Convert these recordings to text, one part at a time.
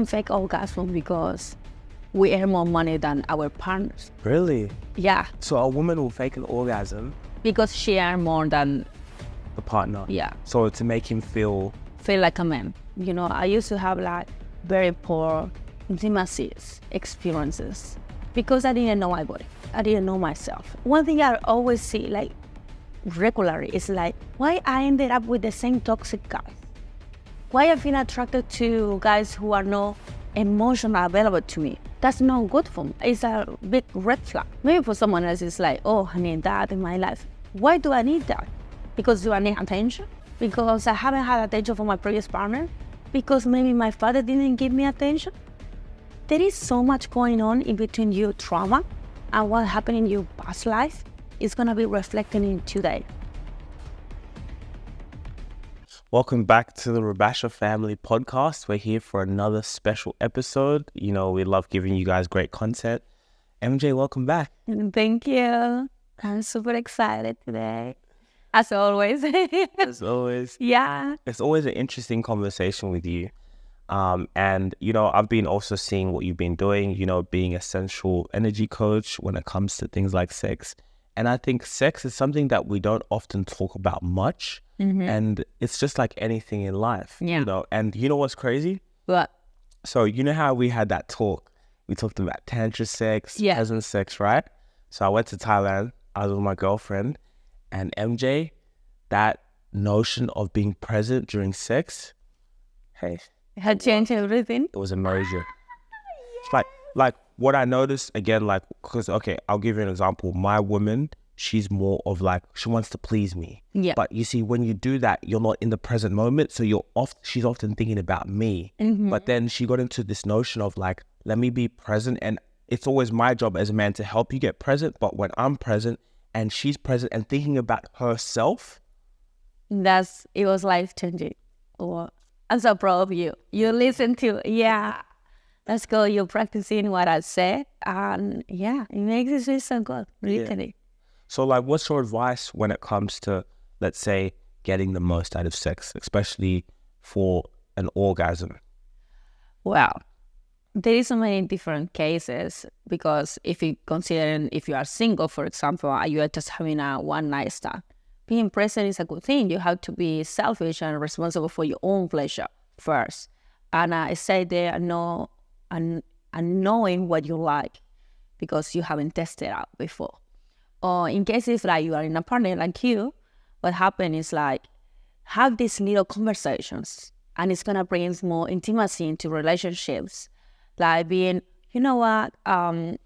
women fake orgasm because we earn more money than our partners. Really? Yeah, So a woman will fake an orgasm, because she earn more than, the partner. yeah, So to make him feel like a man. You know, I used to have like very poor intimacies experiences because I didn't know my body. I didn't know myself. One thing I always see like regularly is like why I ended up with the same toxic guys. Why I feel attracted to guys who are not emotionally available to me. That's not good for me. It's a big red flag. Maybe for someone else it's like, oh, I need that in my life. Why do I need that? Because do I need attention? Because I haven't had attention from my previous partner? Because maybe my father didn't give me attention? There is so much going on in between your trauma and what happened in your past life is going to be reflected in today. Welcome back to the Rubasha Family Podcast. We're here for another special episode. You know, we love giving you guys great content. MJ, welcome back. Thank you. I'm super excited today. As always. As always. Yeah. It's always an interesting conversation with you. And, you know, I've been also seeing what you've been doing, you know, being a sensual energy coach when it comes to things like sex. And I think sex is something that we don't often talk about much. Mm-hmm. And it's just like anything in life, Yeah. you know. And you know what's crazy? What? So you know how we had that talk? We talked about tantra sex, Yeah. peasant sex, right? So I went to Thailand. I was with my girlfriend. And MJ, that notion of being present during sex, hey, It had changed everything. it was a merger. Like what I noticed, again, like, because, okay, I'll give you an example. My woman, she's more of like, she wants to please me. Yeah. But you see, when you do that, you're not in the present moment. So she's often thinking about me. Mm-hmm. But then she got into this notion of like, let me be present. And it's always my job as a man to help you get present. But when I'm present and she's present and thinking about herself. It was life changing. Oh, I'm so proud of you. You listen to, yeah. Let's go. You're practicing what I say. And yeah, it makes it feel so good. Literally. So like, what's your advice when it comes to, let's say, getting the most out of sex, especially for an orgasm? Well, there is so many different cases because if you consider if you are single, for example, and you are just having a one night stand, being present is a good thing. You have to be selfish and responsible for your own pleasure first. And I say there, and knowing what you like because you haven't tested out before. Or in cases like you are in a partner like you, what happens is like have these little conversations and it's gonna bring more intimacy into relationships. Like being, you know what, I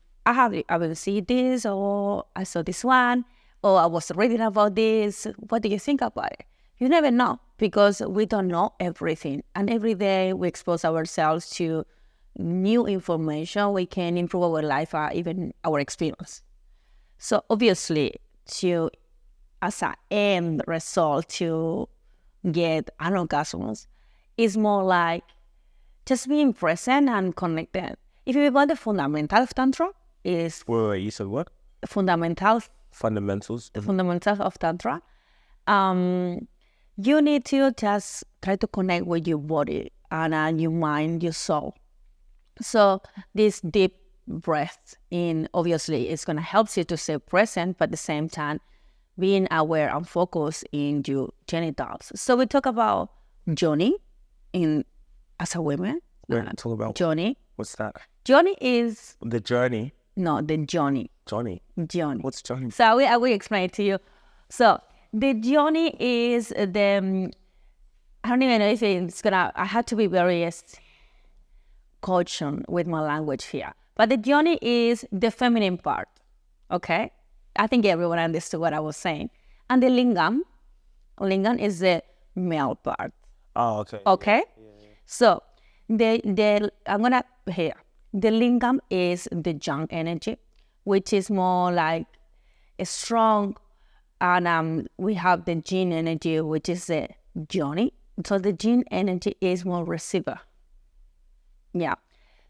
will see this, or I saw this one, or I was reading about this. What do you think about it? You never know because we don't know everything. And every day we expose ourselves to new information. We can improve our life or even our experience. So obviously, as an end result to get an orgasm is more like just being present and connected. If you want the fundamental of Tantra, is Wait, you said what? fundamentals. Fundamentals. The fundamentals of Tantra. You need to just try to connect with your body and your mind, your soul. So this deep breath in, obviously, it's going to help you to stay present, but at the same time, being aware and focused in your genitals. So we talk about Johnny as a woman. Talk about Johnny. What's that? Johnny is... The journey. No, the Johnny. Johnny. What's Johnny? So I will explain it to you. So the Johnny is the... I don't even know if it's going to... I have to be very cautious with my language here. But the Johnny is the feminine part, okay? I think everyone understood what I was saying. And the lingam is the male part. Oh, okay. Okay? Yeah. So the lingam is the yang energy, which is more like a strong, and we have the yin energy, which is the Johnny. So the yin energy is more receiver. Yeah.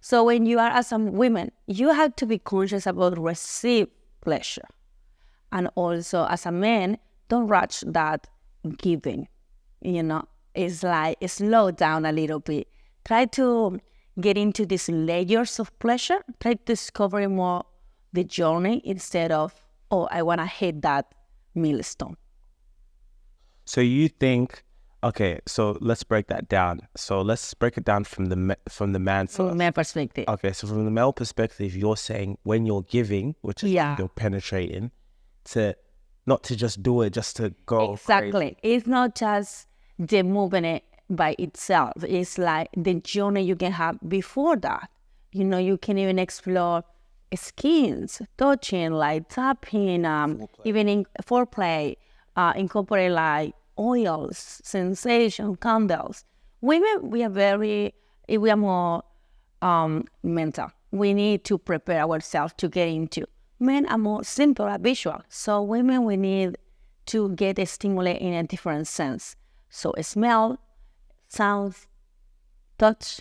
So when you are as a woman, you have to be conscious about receive pleasure. And also as a man, don't rush that giving. You know, it's like slow down a little bit. Try to get into these layers of pleasure. Try to discover more the journey instead of, oh, I want to hit that milestone. So you think, okay, so let's break that down. So let's break it down from the man From first. my perspective. Okay, so from the male perspective, you're saying when you're giving, which is when you're penetrating, not to just do it, just to go Exactly. crazy. It's not just the movement by itself. It's like the journey you can have before that. You can even explore skins, touching, like tapping, even in foreplay, incorporate like oils, sensation, candles. Women, we are more mental. We need to prepare ourselves to get into. Men are more simple and visual. So women, we need to get stimulated in a different sense. So smell, sound, touch,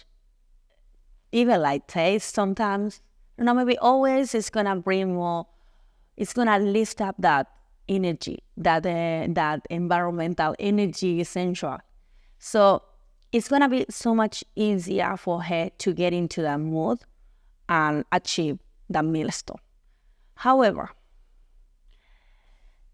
even like taste sometimes. Maybe always it's gonna bring more. It's gonna lift up that energy, that environmental energy, essential. So it's gonna be so much easier for her to get into that mood and achieve that milestone. However,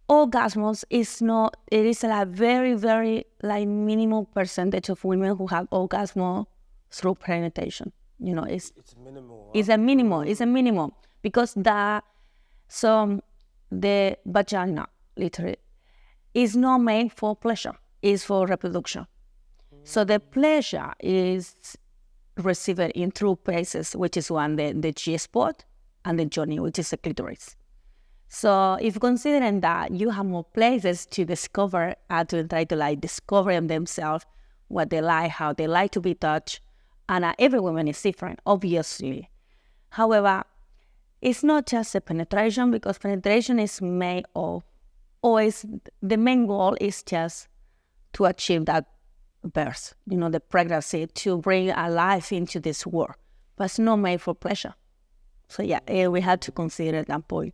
orgasms it is a very, very like minimal percentage of women who have orgasm through penetration. It's minimal. It's a minimum because the vagina literally is not made for pleasure, it's for reproduction. So the pleasure is received in two places, which is one the G spot and the journey, which is the clitoris. So if considering that you have more places to discover, to try to like discover themselves, what they like, how they like to be touched, and every woman is different, obviously. However, it's not just the penetration, because penetration is made of, always the main goal is just to achieve that birth, the pregnancy, to bring a life into this world, but it's not made for pleasure. So we have to consider that point.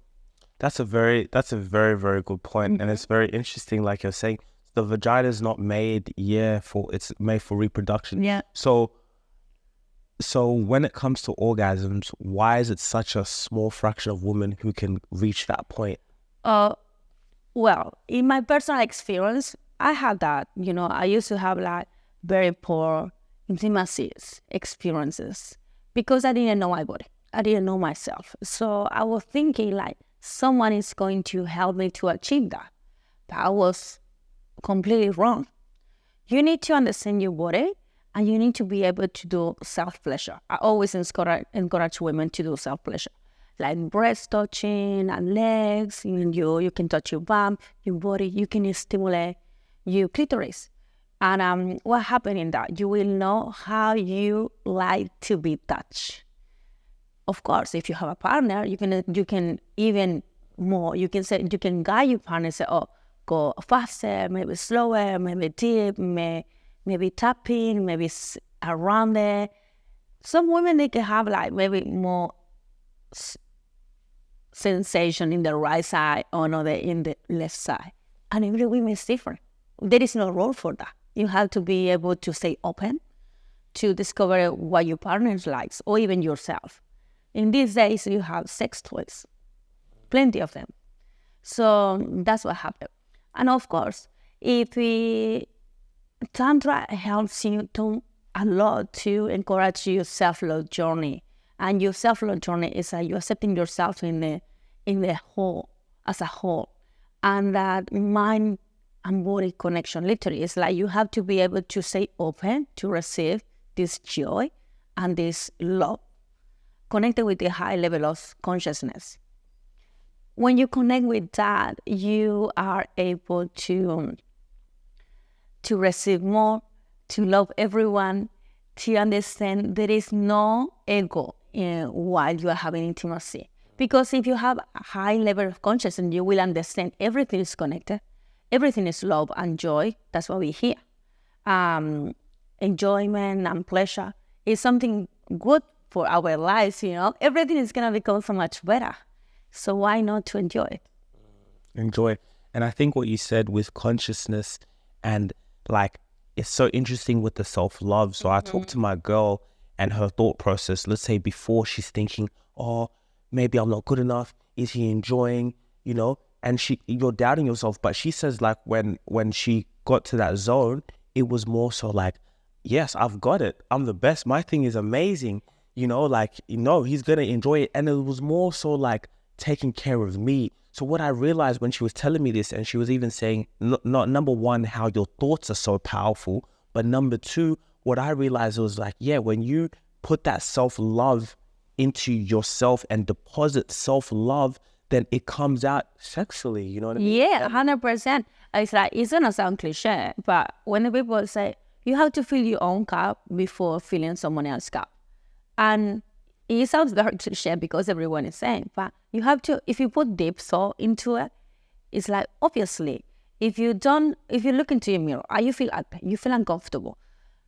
That's a very, very good point. Mm-hmm. And it's very interesting, like you're saying, the vagina is not made, it's made for reproduction. Yeah. So when it comes to orgasms, why is it such a small fraction of women who can reach that point? Well, in my personal experience, I had that. I used to have like very poor intimacy experiences because I didn't know my body. I didn't know myself. So I was thinking like someone is going to help me to achieve that. But I was completely wrong. You need to understand your body and you need to be able to do self-pleasure. I always encourage women to do self-pleasure. Like breast touching and legs, you can touch your bum, your body, you can stimulate your clitoris. And what happened in that? You will know how you like to be touched. Of course, if you have a partner, you can even more. You can guide your partner and say, oh, go faster, maybe slower, maybe deep, maybe tapping, maybe around there. Some women, they can have like maybe more sensation in the right side or another in the left side. And every woman is different. There is no rule for that. You have to be able to stay open to discover what your partner likes or even yourself. In these days, you have sex toys, plenty of them. So that's what happened. And of course, if Tantra helps you a lot to encourage your self-love journey. And your self-love journey is you accepting yourself in the whole, as a whole. And that mind and body connection, literally, it's like you have to be able to stay open to receive this joy and this love, connected with the high level of consciousness. When you connect with that, you are able to receive more, to love everyone, to understand there is no ego while you are having intimacy. Because if you have a high level of consciousness, you will understand everything is connected. Everything is love and joy. That's what we hear. Enjoyment and pleasure is something good for our lives, Everything is going to become so much better. So why not to enjoy it? Enjoy. And I think what you said with consciousness and like, it's so interesting with the self-love. So I talked to my girl and her thought process, let's say before she's thinking, oh, maybe I'm not good enough. Is he enjoying, and you're doubting yourself. But she says like when she got to that zone, it was more so like, yes, I've got it. I'm the best. My thing is amazing. He's going to enjoy it. And it was more so like taking care of me. So what I realized when she was telling me this, and she was even saying, not number one, how your thoughts are so powerful, but number two, what I realized was like, yeah, when you put that self-love into yourself and deposit self-love, then it comes out sexually, you know what I mean? Yeah, 100%. It's like, it's gonna sound cliche, but when the people say, you have to fill your own cup before filling someone else's cup. And it sounds very cliche because everyone is saying, but you have to, if you put deep thought into it, it's like, obviously, if you look into your mirror, you feel uncomfortable.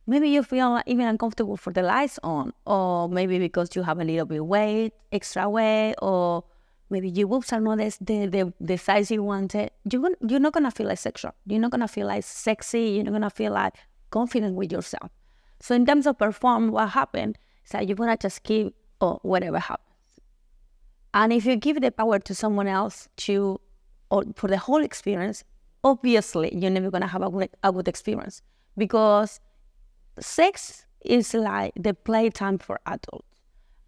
Maybe you feel even uncomfortable for the lights on, or maybe because you have a little bit extra weight, or maybe your boobs are not the size you wanted. You're not gonna feel like sexual. You're not gonna feel like sexy. You're not gonna feel like confident with yourself. So in terms of perform, what happened is that you're gonna just keep whatever happens. And if you give the power to someone else or for the whole experience, obviously you're never gonna have a good experience, because sex is like the playtime for adults.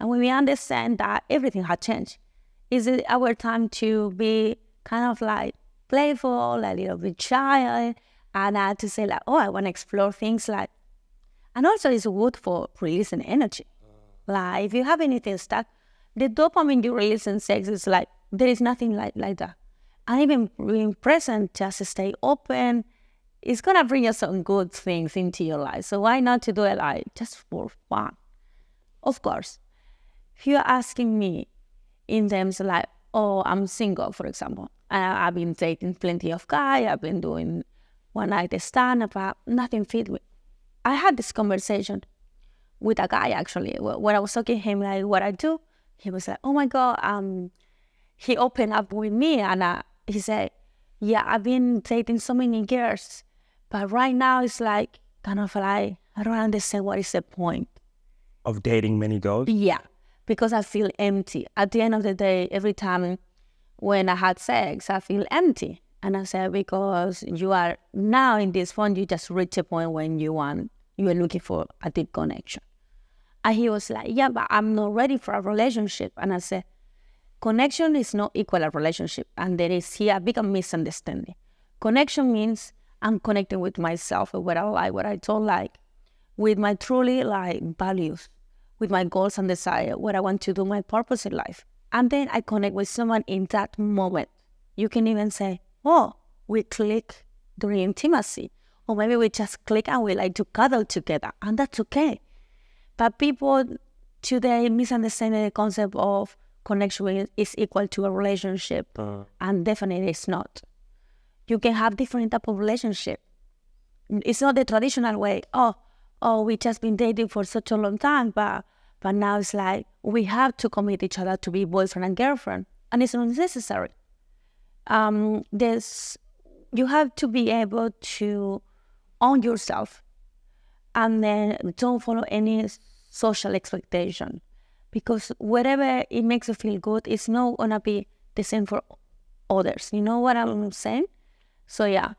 And when we understand that everything has changed, is it our time to be kind of like playful, a little bit shy, and to say like, oh, I want to explore things like, and also it's good for releasing energy. Like if you have anything stuck, the dopamine you release in sex is like, there is nothing like that. And even being present, just stay open, it's going to bring you some good things into your life. So why not to do it like just for fun? Of course, if you're asking me in terms of like, oh, I'm single, for example, I've been dating plenty of guys, I've been doing one night stand, but nothing fit with. I had this conversation with a guy actually, when I was talking to him like what I do, he was like, oh my God, he opened up with me, and he said, yeah, I've been dating so many girls, but right now it's like, kind of like, I don't understand what is the point. Of dating many girls? Yeah, because I feel empty. At the end of the day, every time when I had sex, I feel empty. And I said, because you are now in this phone, you just reach a point when you are looking for a deep connection. And he was like, yeah, but I'm not ready for a relationship. And I said, connection is not equal a relationship. And there is here a big misunderstanding. Connection means I'm connecting with myself, what I like, what I don't like, with my truly like values, with my goals and desire, what I want to do, my purpose in life. And then I connect with someone in that moment. You can even say, oh, we click during intimacy. Or maybe we just click and we like to cuddle together. And that's okay. But people today misunderstand the concept of connection is equal to a relationship. And definitely it's not. You can have different type of relationship. It's not the traditional way. Oh, we just been dating for such a long time, but now it's like we have to commit each other to be boyfriend and girlfriend, and it's not necessary. You have to be able to own yourself, and then don't follow any social expectation, because whatever it makes you feel good, it's not gonna be the same for others. You know what I'm saying? So yeah.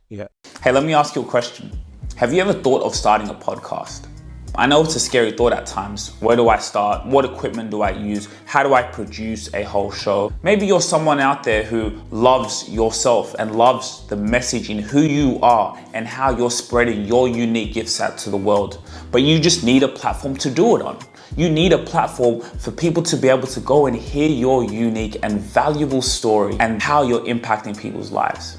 Hey, let me ask you a question. Have you ever thought of starting a podcast? I know it's a scary thought at times. Where do I start? What equipment do I use? How do I produce a whole show? Maybe you're someone out there who loves yourself and loves the message in who you are and how you're spreading your unique gifts out to the world. But you just need a platform to do it on. You need a platform for people to be able to go and hear your unique and valuable story and how you're impacting people's lives.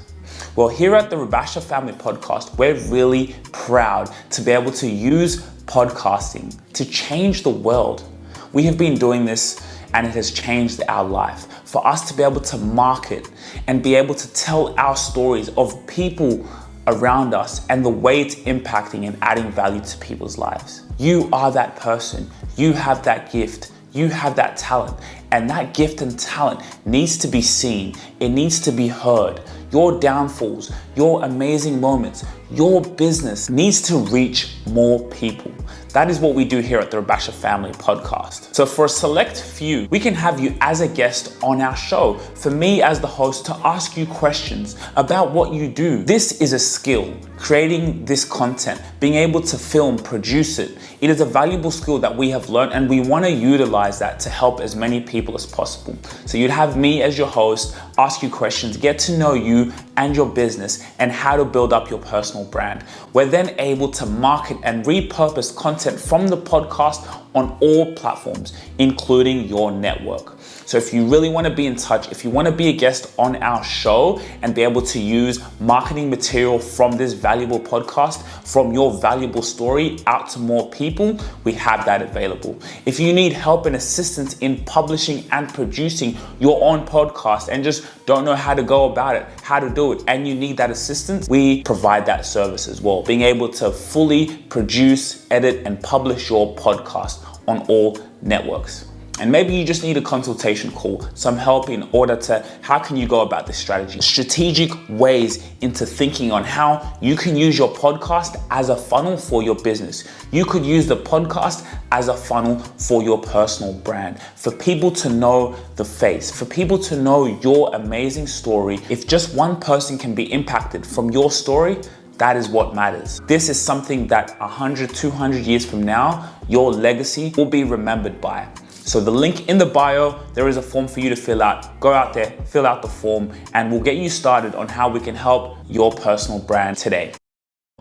Well, here at the Rubasha Family Podcast, we're really proud to be able to use podcasting to change the world. We have been doing this and it has changed our life. For us to be able to market and be able to tell our stories of people around us and the way it's impacting and adding value to people's lives. You are that person. You have that gift. You have that talent. And that gift and talent needs to be seen. It needs to be heard. your downfalls, your amazing moments, your business needs to reach more people. That is what we do here at the Rubasha Family Podcast. So for a select few, we can have you as a guest on our show. For me as the host to ask you questions about what you do. This is a skill, creating this content, being able to film, produce it. It is a valuable skill that we have learned, and we want to utilize that to help as many people as possible. So you'd have me as your host, ask you questions, get to know you and your business and how to build up your personal brand. We're then able to market and repurpose content from the podcast on all platforms, including your network. So if you really want to be in touch, if you want to be a guest on our show and be able to use marketing material from this valuable podcast, from your valuable story out to more people, we have that available. If you need help and assistance in publishing and producing your own podcast and just don't know how to go about it, how to do it, and you need that assistance, we provide that service as well. Being able to fully produce, edit, and publish your podcast on all networks. And maybe you just need a consultation call, some help in order to, how can you go about this strategy? Strategic ways into thinking on how you can use your podcast as a funnel for your business. You could use the podcast as a funnel for your personal brand, for people to know the face, for people to know your amazing story. If just one person can be impacted from your story, that is what matters. This is something that 100, 200 years from now, your legacy will be remembered by. So the link in the bio, there is a form for you to fill out. Go out there, fill out the form, and we'll get you started on how we can help your personal brand today.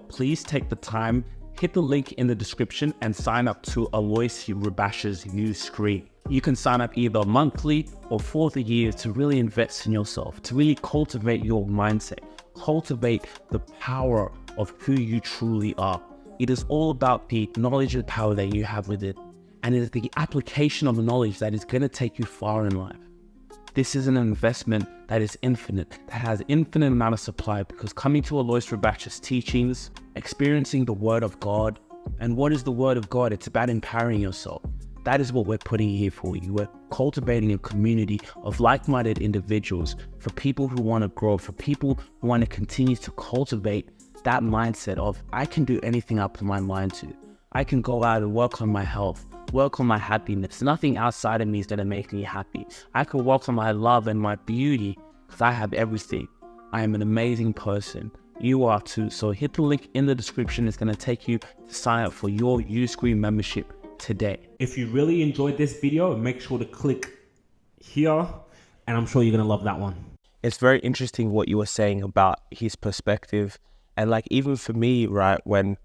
Please take the time, hit the link in the description and sign up to Alois Rubasha's new screen. You can sign up either monthly or for the year to really invest in yourself, to really cultivate your mindset, cultivate the power of who you truly are. It is all about the knowledge and power that you have within. And it is the application of the knowledge that is going to take you far in life. This is an investment that is infinite, that has infinite amount of supply, because coming to Alois Rubasha's teachings, experiencing the Word of God. And what is the Word of God? It's about empowering yourself. That is what we're putting here for you. We're cultivating a community of like-minded individuals, for people who want to grow, for people who want to continue to cultivate that mindset of, I can do anything I put my mind to. I can go out and work on my health, work on my happiness. Nothing outside of me is going to make me happy. I can work on my love and my beauty because I have everything. I am an amazing person. You are too. So hit the link in the description. It's going to take you to sign up for your Uscreen membership today. If you really enjoyed this video, make sure to click here, and I'm sure you're going to love that one. It's very interesting what you were saying about his perspective. And like, even for me, right, when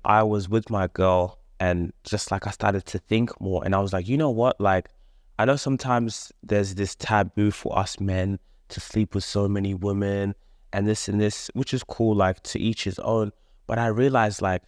I was with my girl, and just like I started to think more, and I was like, you know what? Like, I know sometimes there's this taboo for us men to sleep with so many women and this, which is cool, like to each his own. But I realized, like,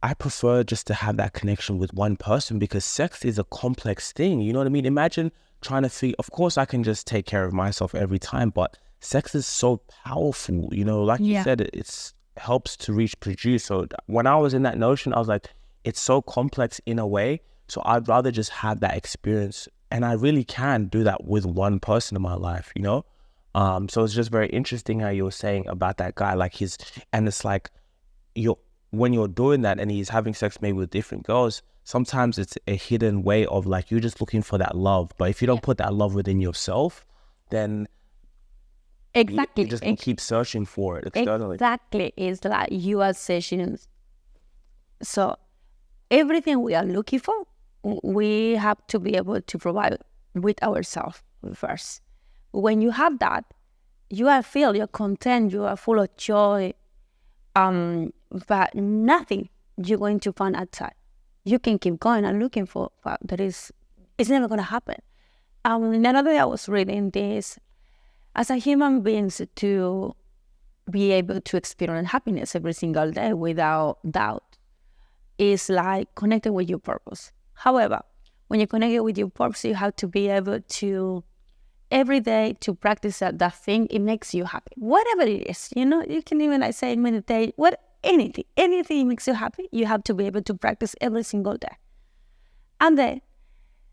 I prefer just to have that connection with one person, because sex is a complex thing. You know what I mean? Imagine trying to think, of course I can just take care of myself every time, but sex is so powerful, you know, like you said, it's helps to reach produce. So when I was in that notion, I was like, it's so complex in a way, so I'd rather just have that experience, and I really can do that with one person in my life, you know. So it's just very interesting how you were saying about that guy, like and it's like, when you're doing that and he's having sex maybe with different girls, sometimes it's a hidden way of like, you're just looking for that love, but if you don't put that love within yourself, then exactly, you just keep searching for it externally. Exactly, it's like you are searching. So everything we are looking for, we have to be able to provide with ourselves first. When you have that, you're content, you are full of joy, but nothing you're going to find outside. You can keep going and looking for, but it's never going to happen. Another day I was reading this, as a human beings, to be able to experience happiness every single day without doubt is like connecting with your purpose. However, when you're connected with your purpose, you have to be able to every day to practice that thing. It makes you happy, whatever it is. You know, you can even, I say, meditate, anything makes you happy. You have to be able to practice every single day, and then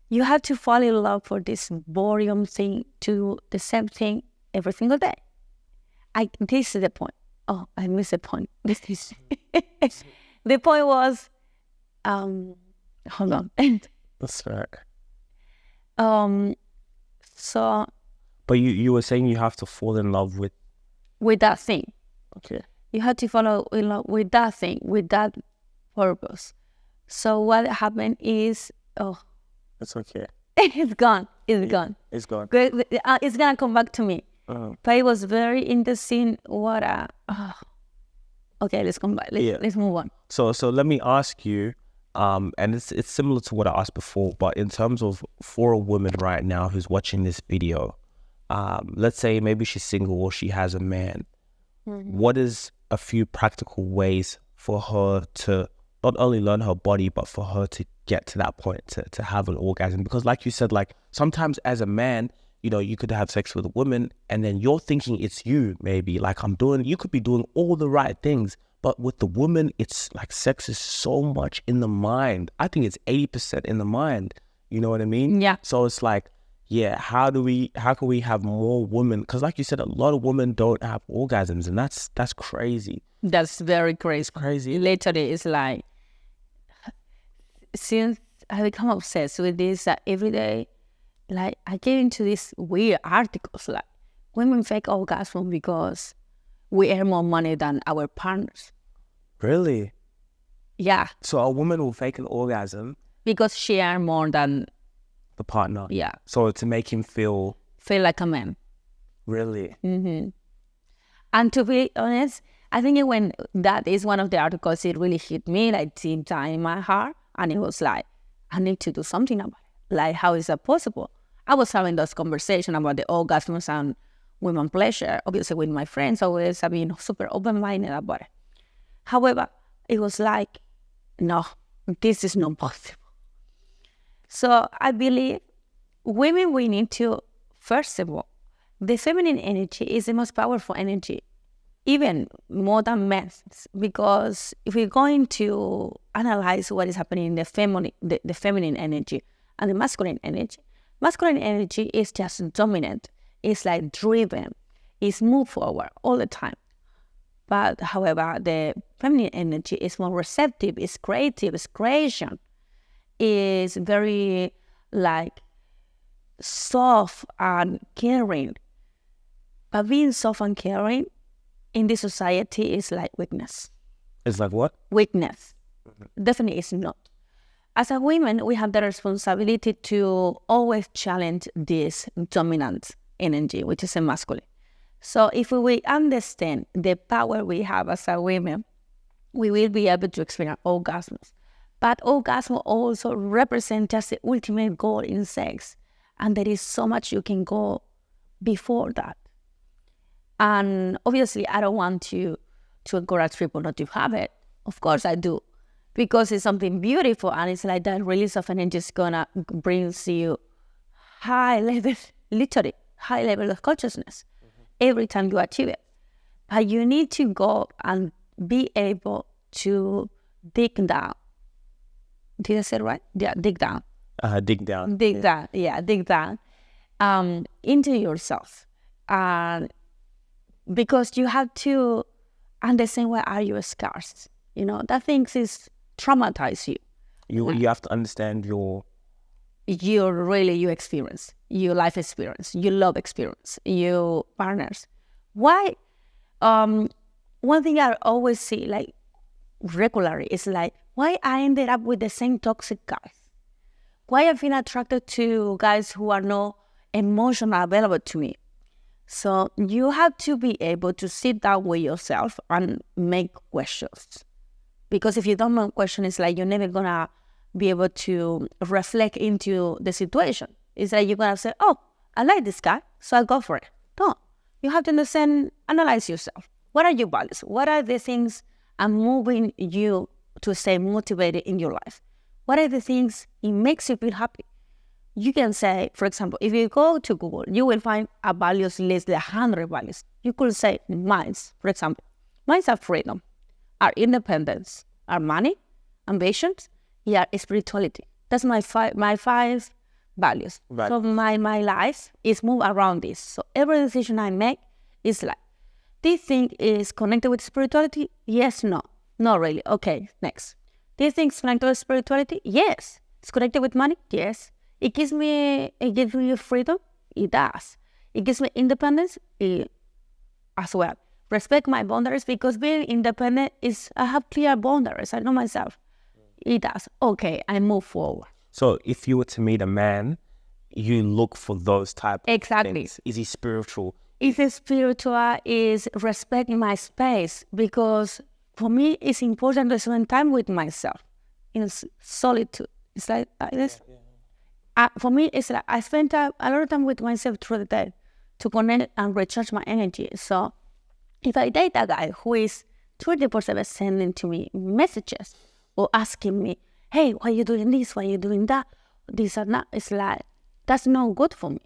you have to fall in love for this boring thing, to the same thing every single day. This is the point. Oh, I missed the point. This is the point was, hold on. That's right. So But you were saying you have to fall in love with. with that thing, Okay. you have to follow in love with that thing, with that purpose. So what happened is, It's okay. it's gone. It's gone. It's gone. It's gonna come back to me. But it was very interesting. Okay, let's come back. Let's move on. So let me ask you, and it's similar to what I asked before, but in terms of for a woman right now who's watching this video, let's say maybe she's single or she has a man. What is a few practical ways for her to not only learn her body, but for her to get to that point to have an orgasm? Because like you said, like sometimes as a man, you know, you could have sex with a woman and then you're thinking it's you, maybe like you could be doing all the right things, but with the woman, it's like sex is so much in the mind. I think it's 80% in the mind. You know what I mean? Yeah. So it's like, yeah, how can we have more women? Because like you said, a lot of women don't have orgasms, and that's crazy. That's very crazy. Crazy. Literally, it's like, since I become obsessed with this every day, like I get into these weird articles like women fake orgasm because we earn more money than our partners. Really? Yeah, So a woman will fake an orgasm, because she earn more than, the partner. yeah, So to make him feel feel like a man. really. And to be honest, I think when that is one of the articles, it really hit me like deep down in my heart. And it was like, I need to do something about it. Like, how is that possible? I was having those conversations about the orgasms and women pleasure, obviously with my friends, always I've been super open-minded about it. However, it was like, no, this is not possible. So I believe women, we need to, first of all, the feminine energy is the most powerful energy, even more than men's, because if we're going to analyze what is happening in the feminine energy and the masculine energy is just dominant. It's like driven. It's move forward all the time. But however, the feminine energy is more receptive, it's creative, it's creation, is very like soft and caring. But being soft and caring in this society is like weakness. It's like what? Weakness. Definitely is not. As a woman, we have the responsibility to always challenge this dominant energy, which is a masculine. So if we understand the power we have as a women, we will be able to experience orgasms. But orgasm also represents just the ultimate goal in sex. And there is so much you can go before that. And obviously, I don't want to encourage people not to have it. Of course I do. Because it's something beautiful, and it's like that release of energy is gonna brings you high level of consciousness every time you achieve it. But you need to go and be able to dig down. Did I say it right? Yeah, dig down. Dig down. Dig down into yourself. Because you have to understand where are your scars. You know, that things is traumatize you. You have to understand your experience, your life experience, your love experience, your partners. Why? One thing I always see, like regularly, is like, why I ended up with the same toxic guys? Why I feel attracted to guys who are not emotionally available to me? So you have to be able to sit down with yourself and make questions. Because if you don't make questions, it's like you're never going to be able to reflect into the situation. It's like you're going to say, oh, I like this guy, so I'll go for it. No, you have to understand, analyze yourself. What are your values? What are the things are moving you to stay motivated in your life? What are the things it makes you feel happy? You can say, for example, if you go to Google, you will find a values list, 100 values. You could say mine, for example. Mine are freedom, are independence, are money, ambitions, yeah, spirituality. That's my five values. Right. So my life is moved around this. So every decision I make is like, this thing is connected with spirituality? Yes, no. Not really. Okay, next. This thing is connected with spirituality? Yes. It's connected with money? Yes. It gives me freedom? It does. It gives me independence? As well. Respect my boundaries, because being independent is, I have clear boundaries. I know myself. It does. Okay, I move forward. So if you were to meet a man, you look for those type of Exactly. things. Is he spiritual? If it's spiritual, is respecting my space, because for me, it's important to spend time with myself in solitude. It's like this. For me, it's like I spend a lot of time with myself through the day to connect and recharge my energy. So if I date a guy who is 24/7 sending to me messages or asking me, hey, why are you doing this? Why are you doing that? This and that, it's like, that's not good for me.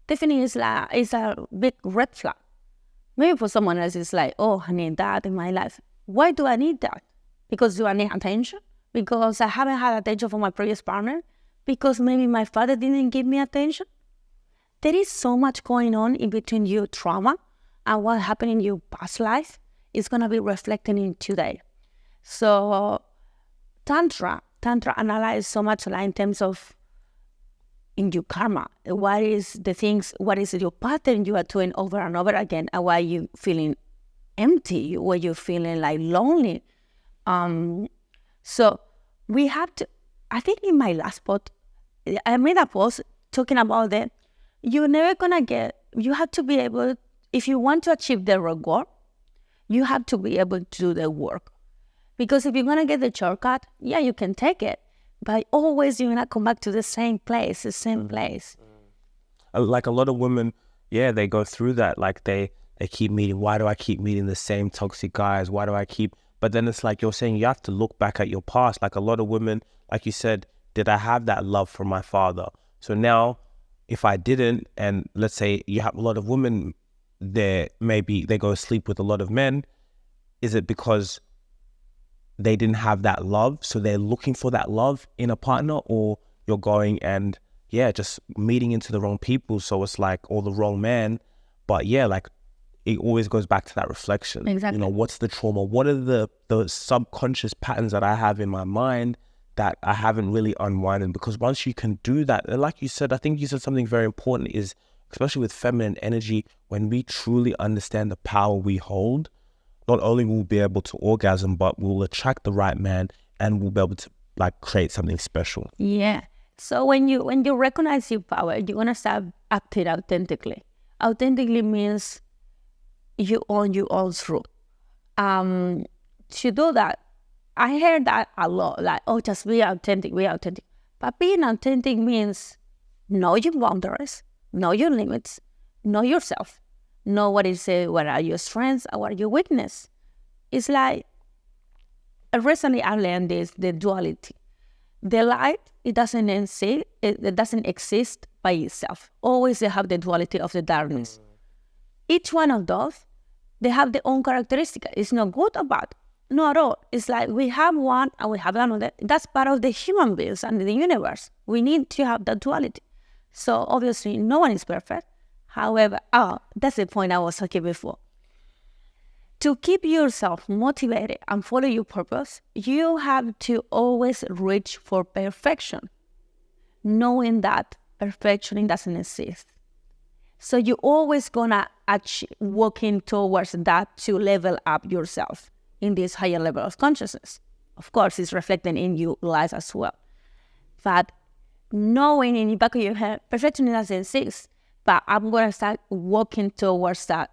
Definitely, it's a big red flag. Maybe for someone else, it's like, oh, I need that in my life. Why do I need that? Because do I need attention? Because I haven't had attention from my previous partner? Because maybe my father didn't give me attention? There is so much going on in between your trauma and what happened in your past life. It's going to be reflected in today. So Tantra analyzes so much like in terms of in your karma. What is the things, what is your pattern you are doing over and over again, and why you feeling empty, why you feeling like lonely. So we have to, I think in my last post, I made a post talking about that. You're never gonna get, you have to be able, if you want to achieve the reward, you have to be able to do the work. Because if you're gonna get the shortcut, yeah, you can take it, but always you're gonna come back to the same place. Like a lot of women, yeah, they go through that. Like they keep meeting, why do I keep meeting the same toxic guys? Why do I keep, but then it's like you're saying you have to look back at your past. Like a lot of women, like you said, did I have that love from my father? So now, if I didn't, and let's say you have a lot of women there, maybe they go sleep with a lot of men, is it because they didn't have that love, so they're looking for that love in a partner? Or you're going and, yeah, just meeting into the wrong people, so it's like, or the wrong man. But yeah, like it always goes back to that reflection. Exactly. You know, what's the trauma? What are the subconscious patterns that I have in my mind that I haven't really unwinded? Because once you can do that, like you said, I think you said something very important, is especially with feminine energy, when we truly understand the power we hold, not only will we be able to orgasm, but we'll attract the right man, and we'll be able to like create something special. Yeah. So when you recognize your power, you're gonna start acting authentically. Authentically means you own your own truth. To do that, I heard that a lot, like, oh, just be authentic, be authentic. But being authentic means know your boundaries, know your limits, know yourself, know what are your strengths and what are your weaknesses. It's like, recently I learned this, the duality. The light, it doesn't exist by itself. Always they have the duality of the darkness. Each one of those, they have their own characteristic. It's not good or bad. Not at all. It's like we have one and we have another. That's part of the human beings and the universe. We need to have that duality. So obviously no one is perfect. However, that's the point I was talking before. To keep yourself motivated and follow your purpose, you have to always reach for perfection, knowing that perfection doesn't exist. So you're always gonna working towards that to level up yourself in this higher level of consciousness. Of course, it's reflected in your life as well. But knowing in the back of your head, perfection doesn't exist, but I'm gonna start working towards that,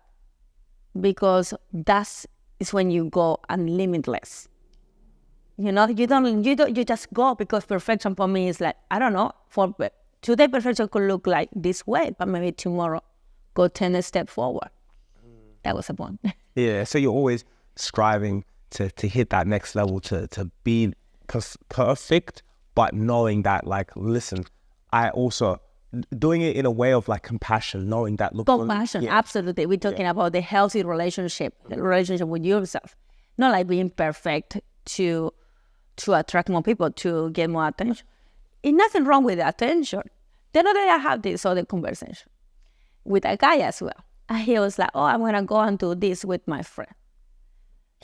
because that is when you go unlimitless. You know, you just go, because perfection for me is like, I don't know, for today perfection could look like this way, but maybe tomorrow go 10 steps forward. That was the point. Yeah, so you're always striving to hit that next level, to be perfect, but knowing that, like, listen, I also doing it in a way of like compassion, knowing that, look, compassion, yeah. Absolutely. We're talking about the healthy relationship with yourself, not like being perfect to attract more people, to get more attention. There's nothing wrong with the attention. The other day I had this other conversation with a guy as well. And he was like, oh, I'm going to go and do this with my friend.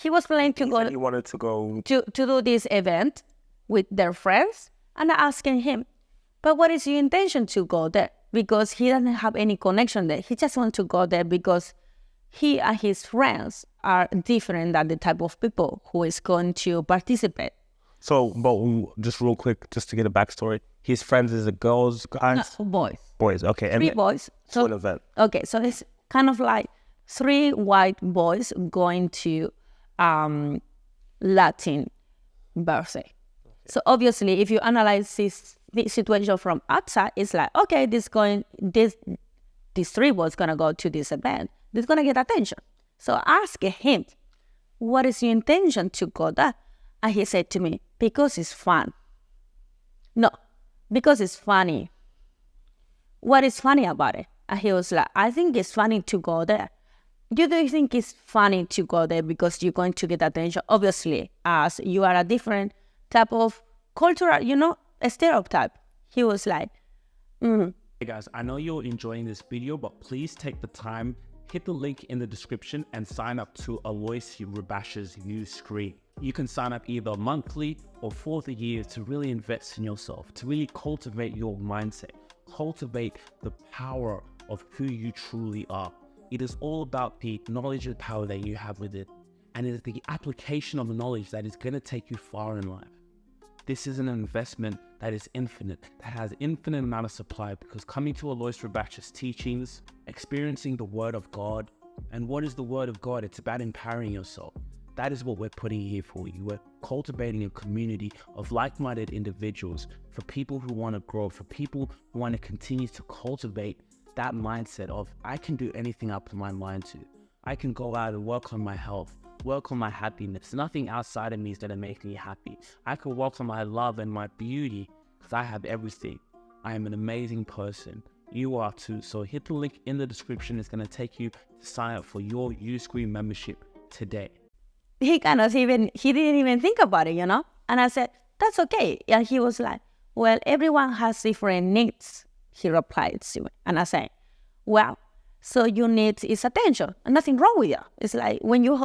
He was planning to go He wanted to go. to do this event with their friends. And I asking him, but what is your intention to go there? Because he doesn't have any connection there. He just wants to go there because he and his friends are different than the type of people who is going to participate. So, but just real quick, just to get a backstory, his friends is the girls, guys? No, boys. Boys, okay. And 3 boys. So an event. Okay, so it's kind of like 3 white boys going to Latin birthday. So obviously, if you analyze this situation from outside, it's like, okay, these 3 boys gonna go to this event. They're gonna get attention. So ask him, what is your intention to go there? And he said to me, because it's fun. No, because it's funny. What is funny about it? And he was like, I think it's funny to go there. You do think it's funny to go there because you're going to get attention? Obviously, as you are a different type of cultural, a stereotype. He was like, Hey guys, I know you're enjoying this video, but please take the time, hit the link in the description and sign up to Alois Rubasha's new screen. You can sign up either monthly or for the year to really invest in yourself, to really cultivate your mindset, cultivate the power of who you truly are. It is all about the knowledge and power that you have with it. And it is the application of the knowledge that is going to take you far in life. This is an investment that is infinite, that has infinite amount of supply, because coming to Alois Rubasha's teachings, experiencing the Word of God, and what is the Word of God? It's about empowering yourself. That is what we're putting here for you. We're cultivating a community of like-minded individuals, for people who want to grow, for people who want to continue to cultivate that mindset of, I can do anything I put my mind to. I can go out and work on my health, work on my happiness. Nothing outside of me is going to make me happy. I can work on my love and my beauty because I have everything. I am an amazing person. You are too. So hit the link in the description. It's going to take you to sign up for your Uscreen membership today. he didn't even think about it, And I said, that's okay. And he was like, well, everyone has different needs, he replied to me. And I said, well, so your need is attention, and nothing wrong with that. It's like when your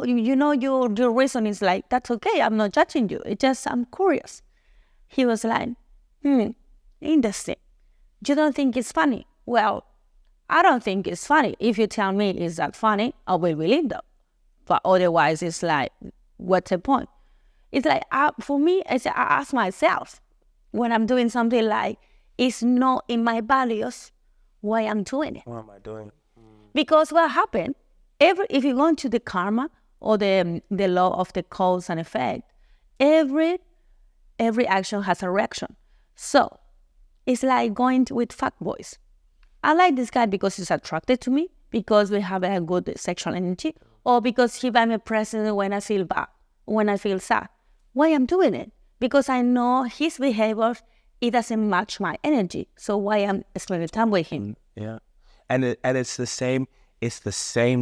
reason is like, that's okay, I'm not judging you. It's just, I'm curious. He was like, interesting. You don't think it's funny? Well, I don't think it's funny. If you tell me is that funny, I will believe that. But otherwise, it's like, what's the point? It's like, for me, I ask myself, when I'm doing something like, it's not in my values, why I'm doing it? What am I doing? Because what happened, if you go into the karma or the law of the cause and effect, every action has a reaction. So it's like going with fuckboys. I like this guy because he's attracted to me, because we have a good sexual energy, or because he buy me presents when I feel bad, when I feel sad. Why I'm doing it? Because I know his behavior, it doesn't match my energy. So why I'm spending time with him? Yeah. And it's the same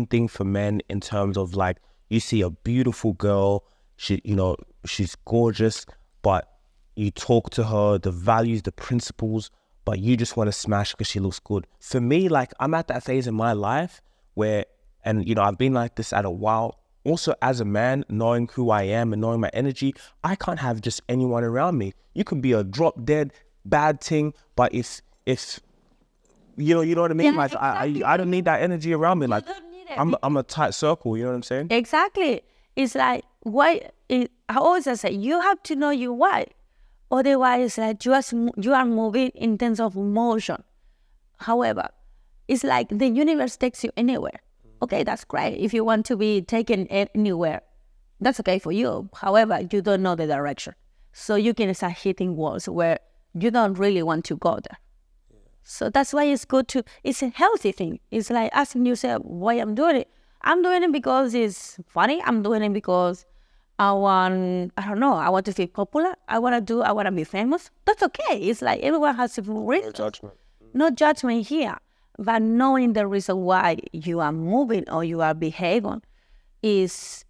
thing for men, in terms of, like, you see a beautiful girl, she's gorgeous, but you talk to her, the values, the principles, but you just want to smash because she looks good. For me, like, I'm at that phase in my life where, and I've been like this at a while. Also, as a man, knowing who I am and knowing my energy, I can't have just anyone around me. You can be a drop dead bad thing, but if you know what I mean? Yeah, like, exactly. I don't need that energy around me. Like, don't need it. I'm a tight circle. You know what I'm saying? Exactly. It's like, I always say, you have to know your why. Otherwise, like, you are moving in terms of motion. However, it's like the universe takes you anywhere. Okay, that's great. If you want to be taken anywhere, that's okay for you. However, you don't know the direction. So you can start hitting walls where you don't really want to go there. So that's why it's a healthy thing. It's like asking yourself why I'm doing it. I'm doing it because it's funny. I'm doing it because I want to feel popular. I want to be famous. That's okay. It's like everyone has different reasons. No judgment. No judgment here. But knowing the reason why you are moving or you are behaving is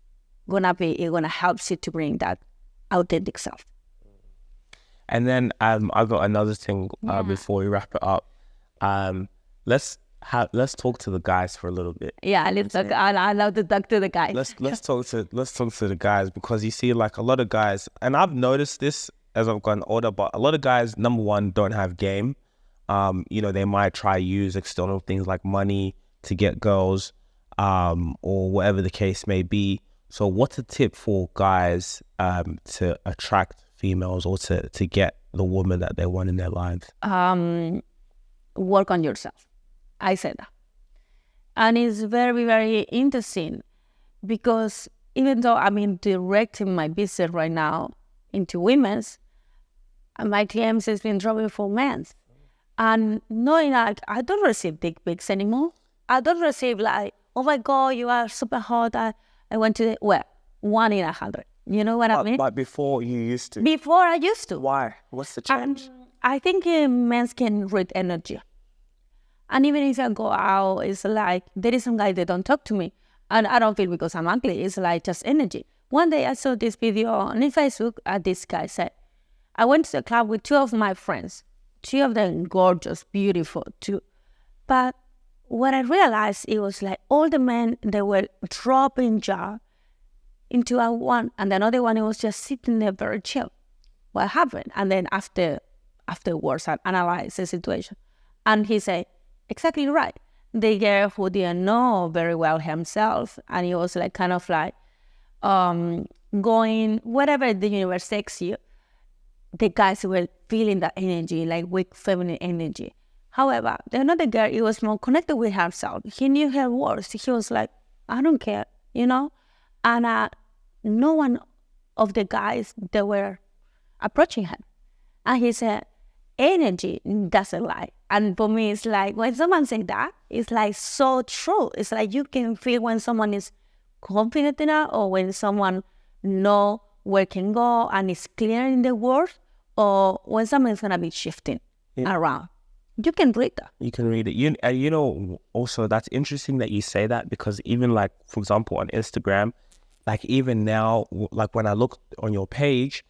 gonna help you to bring that authentic self. And then I've got another thing before we wrap it up. let's talk to the guys for a little bit. Yeah, let's talk. I love to talk to the guys. Let's talk to the guys, because you see, like, a lot of guys, and I've noticed this as I've gotten older, but a lot of guys, number one, don't have game. They might try use external things like money to get girls, or whatever the case may be. So what's a tip for guys to attract females, or to get the woman that they want in their lives? Work on yourself. I said that. And it's very, very interesting, because even though I'm directing my business right now into women's, my clients has been drawing for men's. And knowing that I don't receive dick pics anymore. I don't receive like, oh my God, you are super hot. I went to, 1 in 100. You know what I mean? But before you used to. Before I used to. Why? What's the change? I think men can read energy. And even if I go out, it's like, there is some guy that don't talk to me. And I don't feel because I'm ugly. It's like just energy. One day I saw this video on Facebook. This guy said, I went to the club with 2 of my friends. 2 of them gorgeous, beautiful too. But what I realized, it was like all the men, they were dropping jaw into a one. And another one, it was just sitting there very chill. What happened? And then afterwards, I analyzed the situation. And he said, exactly right. The girl who didn't know very well himself, and he was like kind of like going whatever the universe takes you. The guys were feeling that energy, like weak feminine energy. However, the another girl, he was more connected with herself. He knew her words. He was like, I don't care, And no one of the guys, they were approaching her. And he said, energy doesn't lie. And for me, it's like, when someone says that, it's like so true. It's like you can feel when someone is confident enough, or when someone know where can go and is clear in the word, or when someone is going to be shifting around. You can read that. You can read it. Also, that's interesting that you say that, because even like, for example, on Instagram, like even now, like when I look on your page,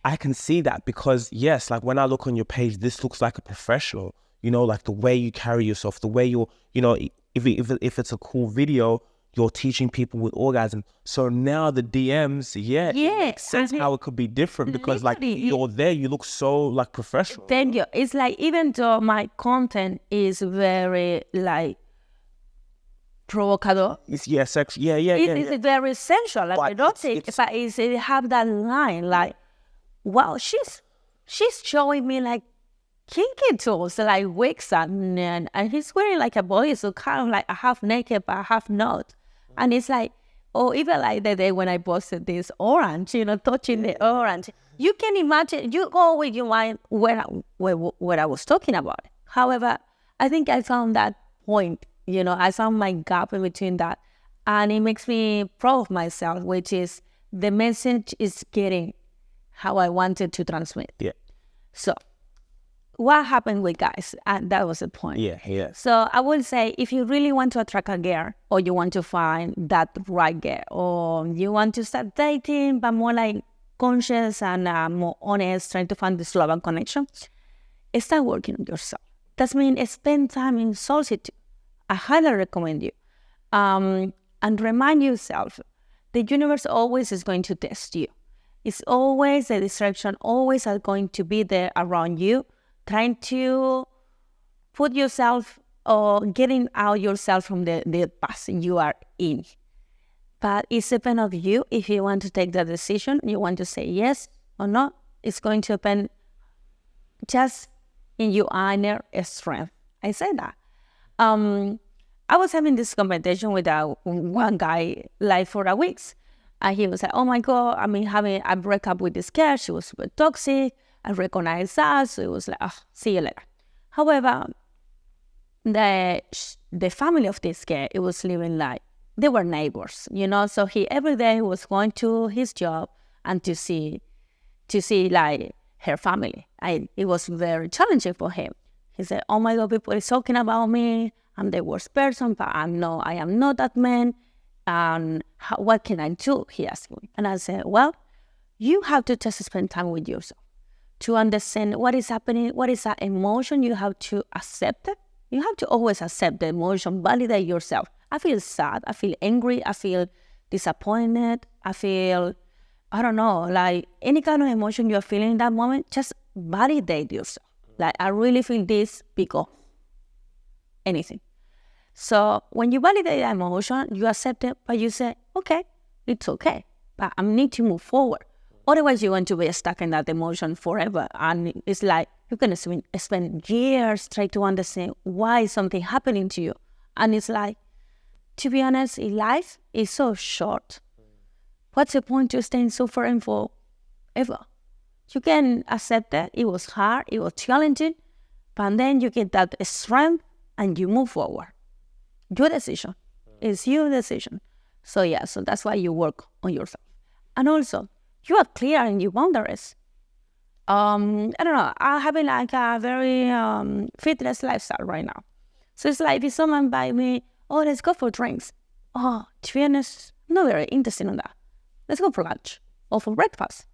I can see that, because yes, like when I look on your page, this looks like a professional, like the way you carry yourself, the way you're, if it's a cool video, you're teaching people with orgasm. So now the DMs, it makes sense how it could be different, because like you're there, you look so like professional. Thank you. It's like, even though my content is very like provocador. It's sexual. It's very sensual. Like, I don't think if I have that line, like, wow, she's showing me like kinky tools, like wigs, and he's wearing like a bodysuit, kind of like a half naked but half not. And it's like, even like the day when I posted this orange, touching the orange, you can imagine, you go with your mind where I was talking about. However, I think I found that point, I found my gap in between that. And it makes me proud of myself, which is the message is getting how I wanted to transmit. Yeah. So what happened with guys? And that was the point. Yeah. So I would say, if you really want to attract a girl, or you want to find that right girl, or you want to start dating, but more like conscious and more honest, trying to find this love and connection, start working on yourself. That means spend time in solitude. I highly recommend you. And remind yourself, the universe always is going to test you. It's always a distraction, always are going to be there around you, trying to put yourself or getting out yourself from the past you are in. But it's depend of you if you want to take that decision, you want to say yes or not. It's going to depend just in your inner strength. I said that. I was having this conversation with one guy like for a week. And he was like, oh my God, having a breakup with this girl. She was super toxic. I recognized that. So it was like, see you later. However, the family of this girl, it was living like, they were neighbors, So he every day was going to his job and to see like her family. It was very challenging for him. He said, oh my God, people is talking about me. I'm the worst person, but I am not that man. And what can I do? He asked me. And I said, well, you have to just spend time with yourself to understand what is happening, what is that emotion. You have to accept it, You have to always accept the emotion, validate yourself. I feel sad, I feel angry, I feel disappointed, I feel, I don't know, like any kind of emotion you're feeling in that moment, just validate yourself. Like, I really feel this because anything. So when you validate that emotion, you accept it, but you say, okay, it's okay, but I need to move forward. Otherwise, you're going to be stuck in that emotion forever. And it's like, you're going to spend years trying to understand why something happening to you. And it's like, to be honest, life is so short. What's the point to staying suffering forever? You can accept that it was hard, it was challenging, but then you get that strength and you move forward. Your decision. It's your decision. So yeah, so that's why you work on yourself. And also, you are clear in your boundaries. I don't know, I'm having like a very fitness lifestyle right now. So it's like if someone buy me, oh, let's go for drinks. Oh, to be honest, I'm not very interested in that. Let's go for lunch or for breakfast.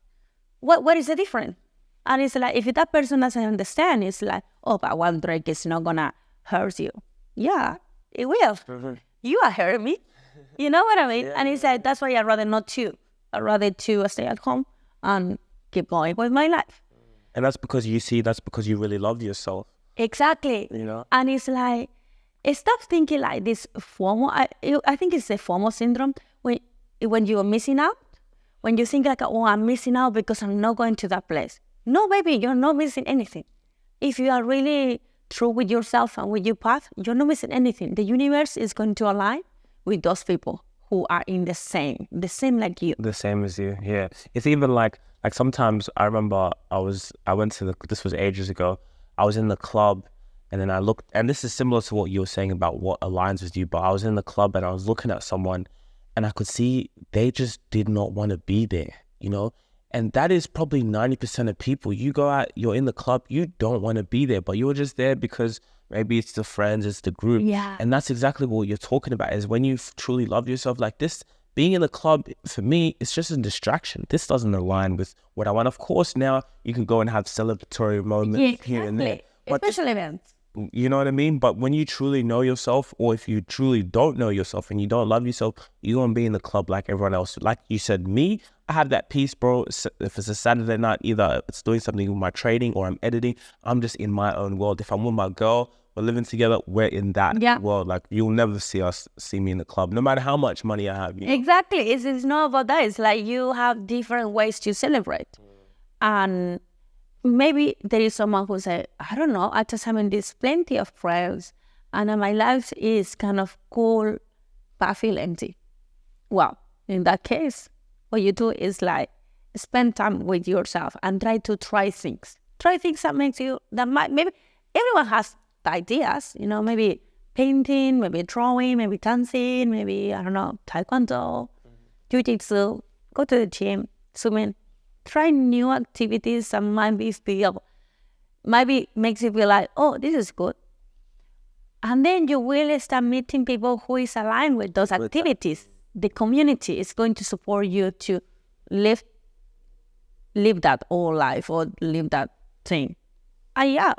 What is the difference? And it's like, if that person doesn't understand, it's like, oh, but one drink is not gonna hurt you. Yeah, it will. Mm-hmm. You are hurting me. You know what I mean? Yeah, and it's like, that's why I'd rather not to. I'd rather to stay at home and keep going with my life. And that's because you really love yourself. Exactly. You know? And it's like, stop thinking like this FOMO. I think it's the FOMO syndrome when you're missing out. When you think like, oh, I'm missing out because I'm not going to that place. No, baby, you're not missing anything. If you are really true with yourself and with your path, you're not missing anything. The universe is going to align with those people who are in the same like you. The same as you, yeah. It's even like sometimes I remember this was ages ago, I was in the club and then I looked, and this is similar to what you were saying about what aligns with you, but I was in the club and I was looking at someone and I could see they just did not want to be there, you know? And that is probably 90% of people. You go out, you're in the club, you don't want to be there, but you're just there because maybe it's the friends, it's the group. Yeah. And that's exactly what you're talking about, is when you truly love yourself like this, being in the club, for me, it's just a distraction. This doesn't align with what I want. Of course, now you can go and have celebratory moments here and there. But special events. You know what I mean? But when you truly know yourself, or if you truly don't know yourself and you don't love yourself, you're going to be in the club like everyone else. Like you said, me, I have that peace, bro. If it's a Saturday night, either it's doing something with my trading or I'm editing, I'm just in my own world. If I'm with my girl, we're living together, we're in that world. Like, you'll never see me in the club, no matter how much money I have. You know? Exactly. It's not about that. It's like you have different ways to celebrate. And maybe there is someone who say, I don't know, I just having this plenty of friends and my life is kind of cool, but I feel empty. Well, in that case, what you do is like spend time with yourself and try things. Try things that might, maybe everyone has ideas, you know, maybe painting, maybe drawing, maybe dancing, maybe, I don't know, taekwondo, jiu-jitsu, go to the gym, swimming. Try new activities that maybe makes you feel like, oh, this is good. And then you will start meeting people who is aligned with those activities. The community is going to support you to live that old life or live that thing. And yeah.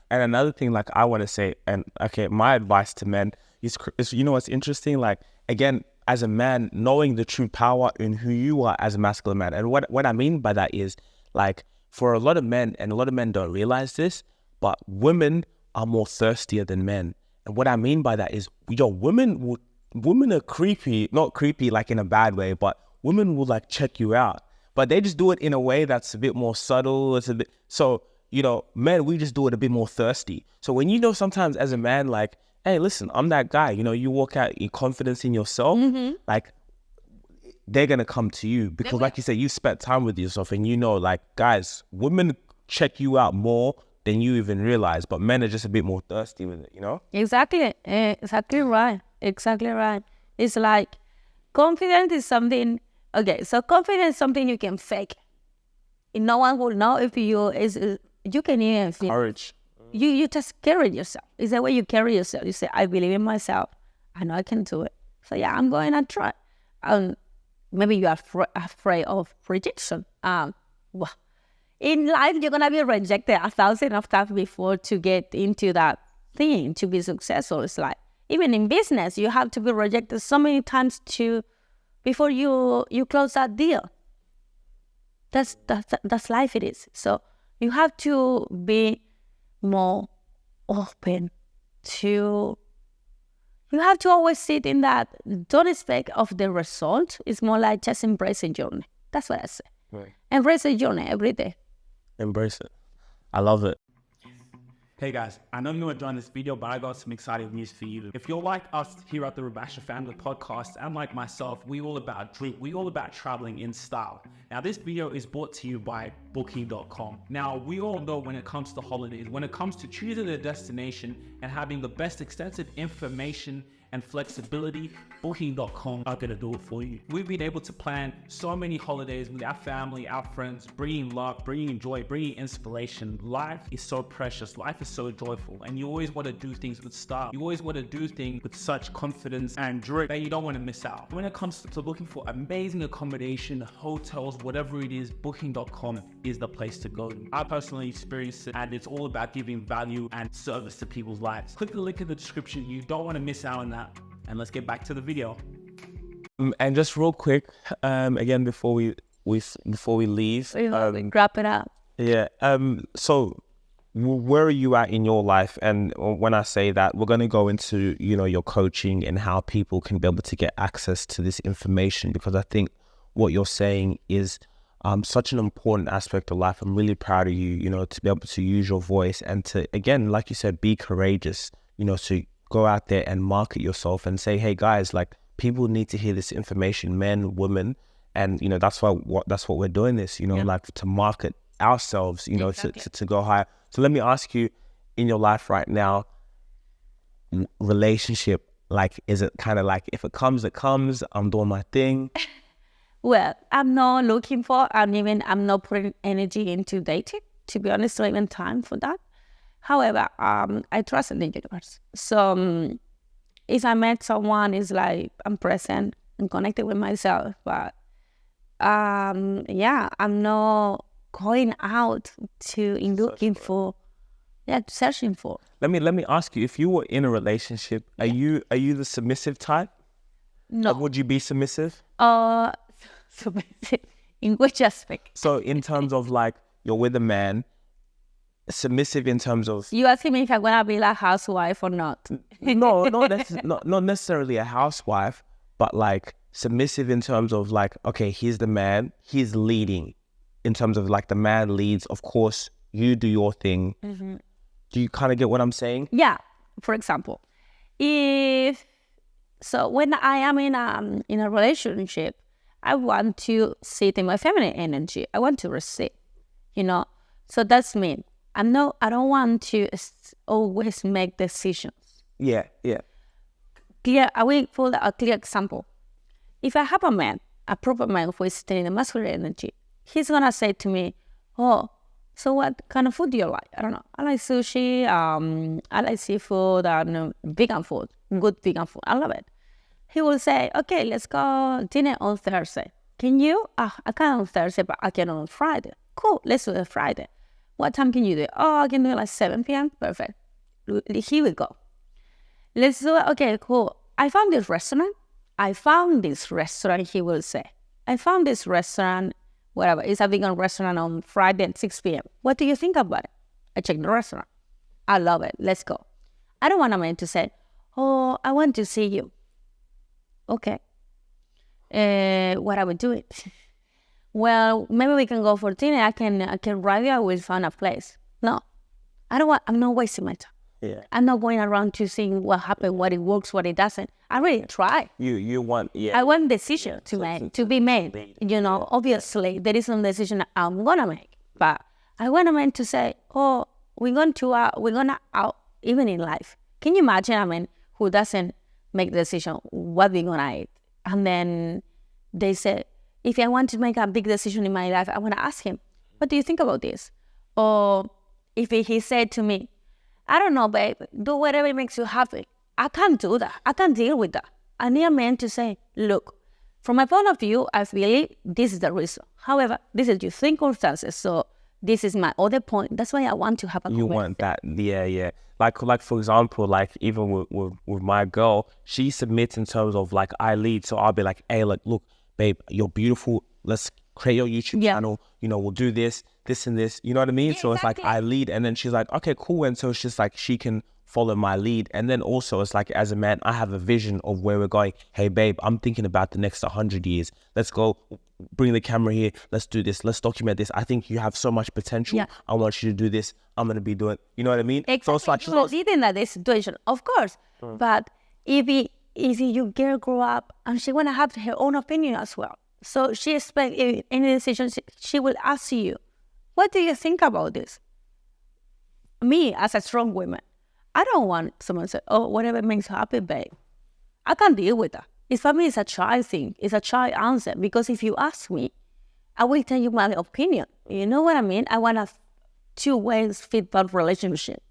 And another thing, like, I want to say, and okay, my advice to men is, you know what's interesting? Like, again, as a man, knowing the true power in who you are as a masculine man. And what I mean by that is, like, for a lot of men, and a lot of men don't realize this, but women are more thirstier than men. And what I mean by that is, women are creepy, not creepy like in a bad way, but women will like check you out. But they just do it in a way that's a bit more subtle. So, you know, men, we just do it a bit more thirsty. So when you know sometimes as a man, like, hey, listen, I'm that guy. You know, you walk out in confidence in yourself, like, they're going to come to you because, like you said, you spent time with yourself and you know, like, guys, women check you out more than you even realize, but men are just a bit more thirsty with it, you know? Exactly. Exactly right. It's like confidence is something, okay, so confidence is something you can fake. And no one will know if you can even feel courage. You just carry yourself. It's the way you carry yourself. You say, I believe in myself. I know I can do it. So yeah, I'm going to try. Maybe you are afraid of rejection. Well, in life, you're going to be rejected 1,000 of times before to get into that thing to be successful. It's like, even in business, you have to be rejected so many times before you close that deal. That's life it is. So you have to be more open to, you have to always sit in that, don't expect of the result. It's more like just embrace the journey. That's what I say. Right. Embrace the journey every day. Embrace it. I love it. Hey guys, I know you're enjoying this video, but I got some exciting news for you. If you're like us here at the Rubasha Family Podcast, and like myself, we all about drink, we all about traveling in style. Now this video is brought to you by Booking.com. Now we all know when it comes to holidays, when it comes to choosing a destination and having the best extensive information and flexibility, Booking.com are gonna do it for you. We've been able to plan so many holidays with our family, our friends, bringing love, bringing joy, bringing inspiration. Life is so precious. Life is so joyful, and you always want to do things with style. You always want to do things with such confidence and joy that you don't want to miss out. When it comes to looking for amazing accommodation, hotels, whatever it is, Booking.com is the place to go. I personally experienced it, and it's all about giving value and service to people's lives. Click the link in the description. You don't want to miss out on that. And let's get back to the video. And just real quick, again, before we leave, Wrap it up. yeah. So where are you at in your life? And when I say that, we're going to go into, your coaching and how people can be able to get access to this information, because I think what you're saying is such an important aspect of life. I'm really proud of you, to be able to use your voice and to, again, like you said, be courageous, to go out there and market yourself and say, hey guys, like, people need to hear this information, men, women. And, that's what we're doing this, like, to market ourselves, exactly. to go higher. So let me ask you, in your life right now, relationship, like, is it kind of like, if it comes, it comes, I'm doing my thing? Well, I'm not looking for, I'm not putting energy into dating, to be honest, or even time for that. However, I trust in the universe. So if I met someone, it's like I'm present and connected with myself. But I'm not going out searching for. Let me ask you, if you were in a relationship, are you the submissive type? No. Or would you be submissive? Submissive. In which aspect? So in terms of, like, you're with a man, submissive in terms of... You asking me if I'm going to be like a housewife or not? No, not necessarily a housewife, but like submissive in terms of, like, okay, he's the man, he's leading. In terms of, like, the man leads, of course, you do your thing. Mm-hmm. Do you kind of get what I'm saying? Yeah. For example, when I am in a relationship, I want to sit in my feminine energy. I want to receive, So that's me. I don't want to always make decisions. Yeah. I will put a clear example. If I have a proper man who is still in the masculine energy, he's going to say to me, oh, so what kind of food do you like? I don't know. I like sushi. I like seafood. Vegan food. Good vegan food. I love it. He will say, okay, let's go dinner on Thursday. Can you? I can't on Thursday, but I can on Friday. Cool, let's do it Friday. What time can you do it? Oh, I can do it like 7 p.m. Perfect. Here we go. Let's do it. Okay, cool. I found this restaurant, he will say. I found this restaurant, whatever. It's a vegan restaurant on Friday at 6 p.m. What do you think about it? I checked the restaurant. I love it. Let's go. I don't want a man to say, oh, I want to see you. Okay. What are we doing? Well, maybe we can go for dinner. I can ride you. I will find a place. No, I'm not wasting my time. Yeah. I'm not going around to see what happened, what it works, what it doesn't. I really try. You want, yeah. I want decision to be made. Obviously there is some decision I'm gonna make, but I want a man to say, oh, we're gonna out even in life. Can you imagine a man who doesn't make the decision what we're gonna eat, and then they say, if I want to make a big decision in my life, I want to ask him, what do you think about this? Or if he said to me, I don't know, babe, do whatever makes you happy. I can't do that. I can't deal with that. I need a man to say, look, from my point of view, I feel this is the reason. However, this is your circumstances, so This is my other point. That's why I want to have a You want that, yeah. Like for example, like even with my girl, she submits in terms of like I lead. So I'll be like, hey, like, look, babe, you're beautiful. Let's create your YouTube channel. You know, we'll do this and this. You know what I mean? Yeah, so exactly. It's like I lead, and then she's like, okay, cool. And so it's just like she can follow my lead. And then also it's like, as a man, I have a vision of where we're going. Hey, babe, I'm thinking about the next 100 years. Let's go. Bring the camera here. Let's do this. Let's document this. I think you have so much potential. Yeah. I want you to do this. I'm going to be doing, you know what I mean? Exactly. So it's like, she's You're not, leading that situation, of course. But if your girl grow up and she want to have her own opinion as well. So she expect in any decision, she will ask you, what do you think about this? Me, as a strong woman, I don't want someone to say, oh, whatever makes you happy, babe. I can't deal with that. It's for me, it's a child thing. It's a child answer. Because if you ask me, I will tell you my opinion. You know what I mean? I want a two-way feedback relationship.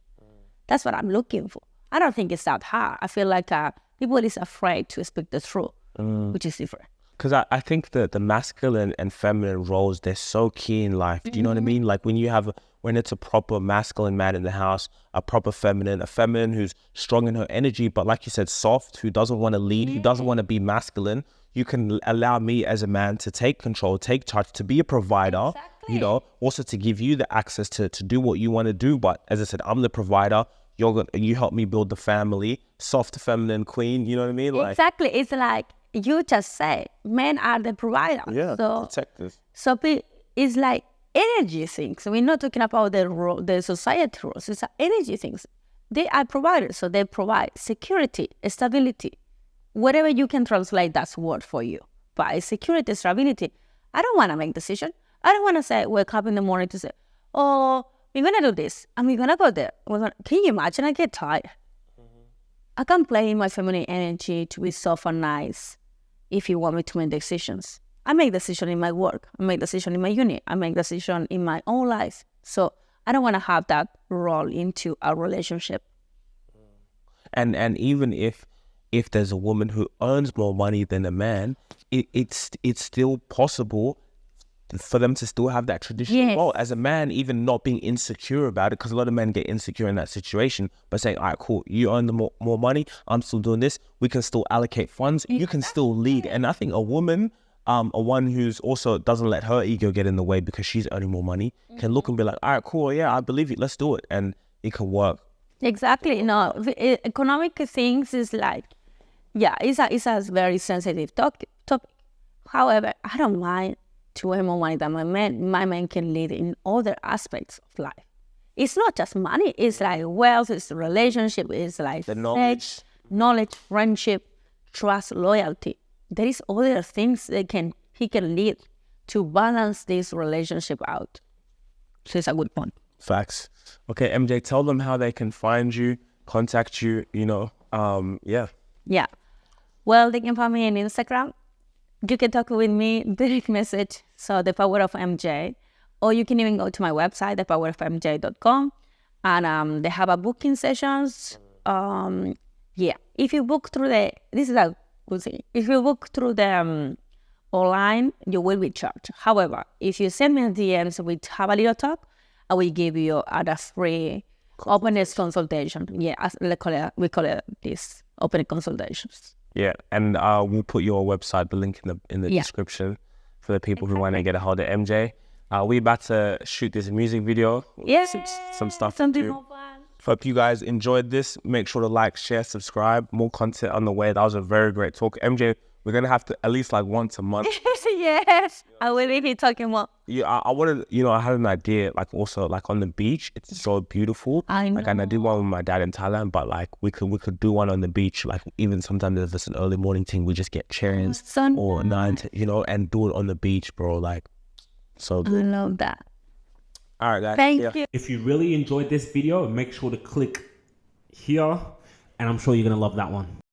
That's what I'm looking for. I don't think it's that hard. I feel like people is afraid to speak the truth, which is different. because I think that the masculine and feminine roles, they're so key in life. Do you know what I mean? Like when it's a proper masculine man in the house, a feminine who's strong in her energy, but like you said, soft, who doesn't want to lead, who doesn't want to be masculine. You can allow me as a man to take control, take charge, to be a provider, you know, also to give you the access to do what you want to do. But as I said, I'm the provider. You help me build the family, soft feminine queen, you know what I mean? Like, exactly. It's like you just say, men are the provider. yeah, So, protectors. so it's like energy things. We're not talking about the society rules. It's energy things. They are providers, so they provide security, stability. Whatever you can translate that word for you. But security, stability, I don't want to make decision. I don't want to say, wake up in the morning to say, oh, we're going to do this and we're going to go there. Can you imagine? I get tired. I can't play in my feminine energy to be soft and nice if you want me to make decisions. I make decisions in my work. I make decisions in my unit. I make decisions in my own life. So I don't want to have that role into a relationship. And even if there's a woman who earns more money than a man, it's still possible for them to still have that traditional role as a man, even not being insecure about it, because a lot of men get insecure in that situation, but saying, all right, cool, you earn the more money, I'm still doing this, we can still allocate funds, you can still lead. And I think a woman, a one who's also doesn't let her ego get in the way because she's earning more money, can look and be like, all right, cool, yeah, I believe it, let's do it, and it can work. Exactly. No, economic things is like, yeah, it's a very sensitive topic. However, I don't mind to earn more money than my man. My man can lead in other aspects of life. It's not just money. It's like wealth, it's relationship, it's like The knowledge, friendship, trust, loyalty. There is other things he can lead to balance this relationship out. So it's a good point. Facts. Okay, MJ, tell them how they can find you, contact you, yeah. Yeah. Well, they can find me on Instagram. You can talk with me, direct message, so The Power of MJ. Or you can even go to my website, thepowerofmj.com. And they have a booking sessions. Yeah. If you book through this is a good thing. If you book through the online, you will be charged. However, if you send me a DMs, we have a little talk, I will give you a free openness consultation. Yeah, we call it this, open consultations. Yeah, and we'll put your website, the link in the description for the people who want to get a hold of MJ. We're about to shoot this music video. Yeah, some stuff. Something more fun. Hope you guys enjoyed this. Make sure to like, share, subscribe. More content on the way. That was a very great talk. MJ, we're going to have to at least like once a month. Yes, I will be talking more. Yeah, I wanted, I had an idea, like also like on the beach. It's so beautiful. I know. Like, and I did one with my dad in Thailand, but like we could do one on the beach. Like even sometimes if it's an early morning thing, we just get chairs or nine, and do it on the beach, bro. Like, so good. I love that. All right, guys. Thank you. If you really enjoyed this video, make sure to click here, and I'm sure you're going to love that one.